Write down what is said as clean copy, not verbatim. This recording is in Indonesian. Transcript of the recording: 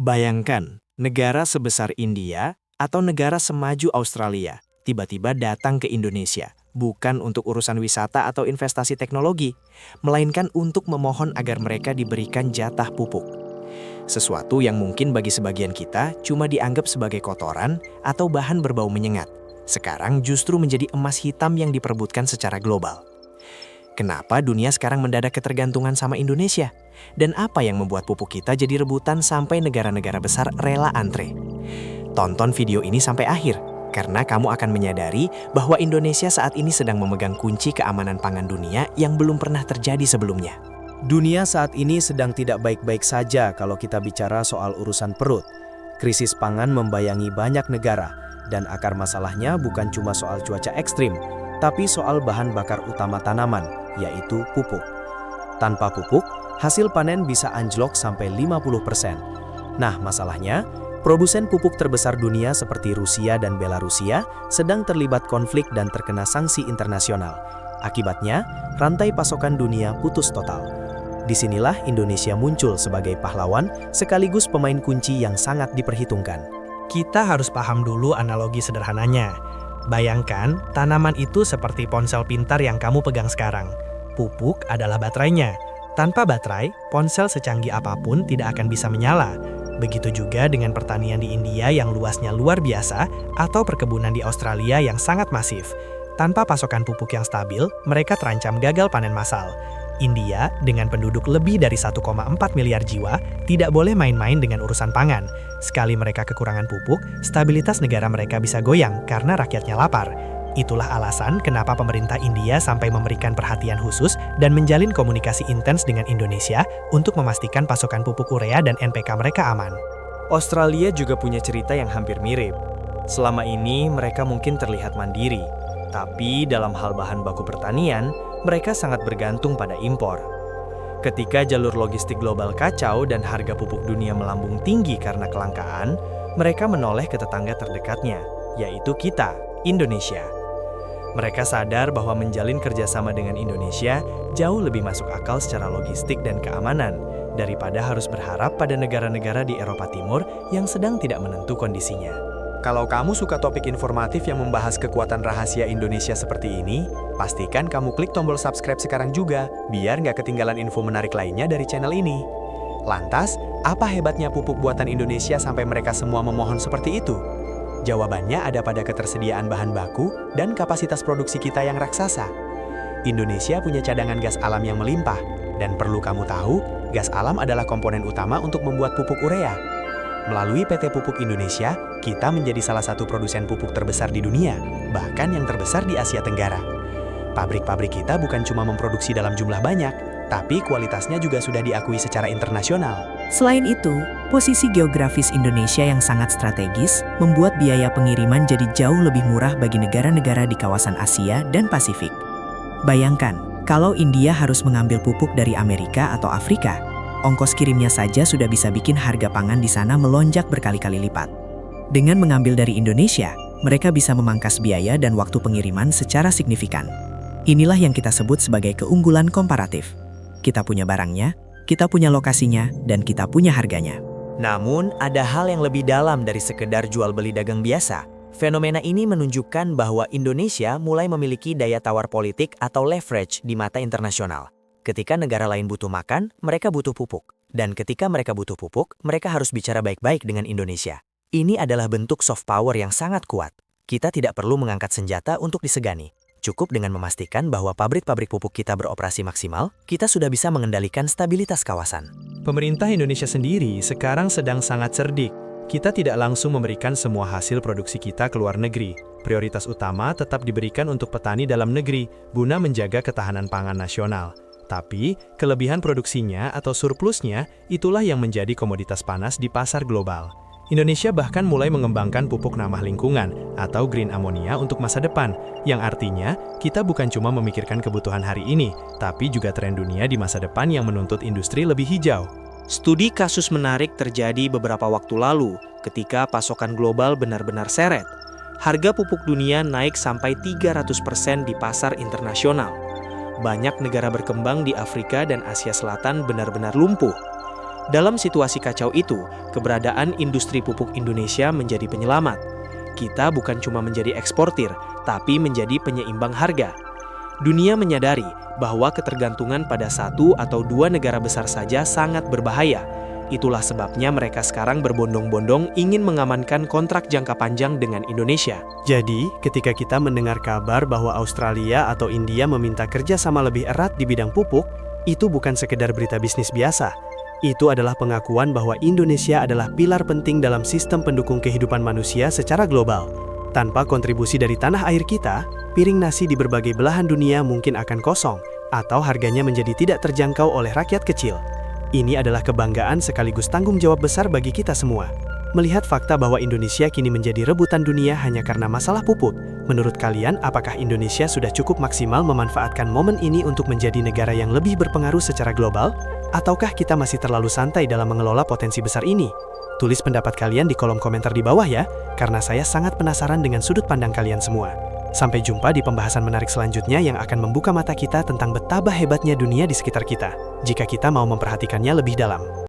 Bayangkan, negara sebesar India atau negara semaju Australia tiba-tiba datang ke Indonesia, bukan untuk urusan wisata atau investasi teknologi, melainkan untuk memohon agar mereka diberikan jatah pupuk. Sesuatu yang mungkin bagi sebagian kita cuma dianggap sebagai kotoran atau bahan berbau menyengat, sekarang justru menjadi emas hitam yang diperebutkan secara global. Kenapa dunia sekarang mendadak ketergantungan sama Indonesia? Dan apa yang membuat pupuk kita jadi rebutan sampai negara-negara besar rela antre? Tonton video ini sampai akhir, karena kamu akan menyadari bahwa Indonesia saat ini sedang memegang kunci keamanan pangan dunia yang belum pernah terjadi sebelumnya. Dunia saat ini sedang tidak baik-baik saja kalau kita bicara soal urusan perut. Krisis pangan membayangi banyak negara, dan akar masalahnya bukan cuma soal cuaca ekstrim, tapi soal bahan bakar utama tanaman, yaitu pupuk. Tanpa pupuk, hasil panen bisa anjlok sampai 50%. Nah, masalahnya, produsen pupuk terbesar dunia seperti Rusia dan Belarusia sedang terlibat konflik dan terkena sanksi internasional. Akibatnya, rantai pasokan dunia putus total. Disinilah Indonesia muncul sebagai pahlawan sekaligus pemain kunci yang sangat diperhitungkan. Kita harus paham dulu analogi sederhananya. Bayangkan, tanaman itu seperti ponsel pintar yang kamu pegang sekarang. Pupuk adalah baterainya. Tanpa baterai, ponsel secanggih apapun tidak akan bisa menyala. Begitu juga dengan pertanian di India yang luasnya luar biasa atau perkebunan di Australia yang sangat masif. Tanpa pasokan pupuk yang stabil, mereka terancam gagal panen massal. India, dengan penduduk lebih dari 1,4 miliar jiwa, tidak boleh main-main dengan urusan pangan. Sekali mereka kekurangan pupuk, stabilitas negara mereka bisa goyang karena rakyatnya lapar. Itulah alasan kenapa pemerintah India sampai memberikan perhatian khusus dan menjalin komunikasi intens dengan Indonesia untuk memastikan pasokan pupuk urea dan NPK mereka aman. Australia juga punya cerita yang hampir mirip. Selama ini mereka mungkin terlihat mandiri, tapi dalam hal bahan baku pertanian, mereka sangat bergantung pada impor. Ketika jalur logistik global kacau dan harga pupuk dunia melambung tinggi karena kelangkaan, mereka menoleh ke tetangga terdekatnya, yaitu kita, Indonesia. Mereka sadar bahwa menjalin kerjasama dengan Indonesia jauh lebih masuk akal secara logistik dan keamanan, daripada harus berharap pada negara-negara di Eropa Timur yang sedang tidak menentu kondisinya. Kalau kamu suka topik informatif yang membahas kekuatan rahasia Indonesia seperti ini, pastikan kamu klik tombol subscribe sekarang juga, biar nggak ketinggalan info menarik lainnya dari channel ini. Lantas, apa hebatnya pupuk buatan Indonesia sampai mereka semua memohon seperti itu? Jawabannya ada pada ketersediaan bahan baku dan kapasitas produksi kita yang raksasa. Indonesia punya cadangan gas alam yang melimpah, dan perlu kamu tahu, gas alam adalah komponen utama untuk membuat pupuk urea. Melalui PT Pupuk Indonesia, kita menjadi salah satu produsen pupuk terbesar di dunia, bahkan yang terbesar di Asia Tenggara. Pabrik-pabrik kita bukan cuma memproduksi dalam jumlah banyak, tapi kualitasnya juga sudah diakui secara internasional. Selain itu, posisi geografis Indonesia yang sangat strategis membuat biaya pengiriman jadi jauh lebih murah bagi negara-negara di kawasan Asia dan Pasifik. Bayangkan, kalau India harus mengambil pupuk dari Amerika atau Afrika, ongkos kirimnya saja sudah bisa bikin harga pangan di sana melonjak berkali-kali lipat. Dengan mengambil dari Indonesia, mereka bisa memangkas biaya dan waktu pengiriman secara signifikan. Inilah yang kita sebut sebagai keunggulan komparatif. Kita punya barangnya, kita punya lokasinya, dan kita punya harganya. Namun, ada hal yang lebih dalam dari sekedar jual beli dagang biasa. Fenomena ini menunjukkan bahwa Indonesia mulai memiliki daya tawar politik atau leverage di mata internasional. Ketika negara lain butuh makan, mereka butuh pupuk. Dan ketika mereka butuh pupuk, mereka harus bicara baik-baik dengan Indonesia. Ini adalah bentuk soft power yang sangat kuat. Kita tidak perlu mengangkat senjata untuk disegani. Cukup dengan memastikan bahwa pabrik-pabrik pupuk kita beroperasi maksimal, kita sudah bisa mengendalikan stabilitas kawasan. Pemerintah Indonesia sendiri sekarang sedang sangat cerdik. Kita tidak langsung memberikan semua hasil produksi kita ke luar negeri. Prioritas utama tetap diberikan untuk petani dalam negeri, guna menjaga ketahanan pangan nasional. Tapi, kelebihan produksinya atau surplusnya, itulah yang menjadi komoditas panas di pasar global. Indonesia bahkan mulai mengembangkan pupuk ramah lingkungan atau green ammonia untuk masa depan, yang artinya kita bukan cuma memikirkan kebutuhan hari ini, tapi juga tren dunia di masa depan yang menuntut industri lebih hijau. Studi kasus menarik terjadi beberapa waktu lalu ketika pasokan global benar-benar seret. Harga pupuk dunia naik sampai 300% di pasar internasional. Banyak negara berkembang di Afrika dan Asia Selatan benar-benar lumpuh. Dalam situasi kacau itu, keberadaan industri pupuk Indonesia menjadi penyelamat. Kita bukan cuma menjadi eksportir, tapi menjadi penyeimbang harga. Dunia menyadari bahwa ketergantungan pada satu atau dua negara besar saja sangat berbahaya. Itulah sebabnya mereka sekarang berbondong-bondong ingin mengamankan kontrak jangka panjang dengan Indonesia. Jadi, ketika kita mendengar kabar bahwa Australia atau India meminta kerjasama lebih erat di bidang pupuk, itu bukan sekedar berita bisnis biasa. Itu adalah pengakuan bahwa Indonesia adalah pilar penting dalam sistem pendukung kehidupan manusia secara global. Tanpa kontribusi dari tanah air kita, piring nasi di berbagai belahan dunia mungkin akan kosong, atau harganya menjadi tidak terjangkau oleh rakyat kecil. Ini adalah kebanggaan sekaligus tanggung jawab besar bagi kita semua. Melihat fakta bahwa Indonesia kini menjadi rebutan dunia hanya karena masalah pupuk, menurut kalian apakah Indonesia sudah cukup maksimal memanfaatkan momen ini untuk menjadi negara yang lebih berpengaruh secara global? Ataukah kita masih terlalu santai dalam mengelola potensi besar ini? Tulis pendapat kalian di kolom komentar di bawah ya, karena saya sangat penasaran dengan sudut pandang kalian semua. Sampai jumpa di pembahasan menarik selanjutnya yang akan membuka mata kita tentang betapa hebatnya dunia di sekitar kita, jika kita mau memperhatikannya lebih dalam.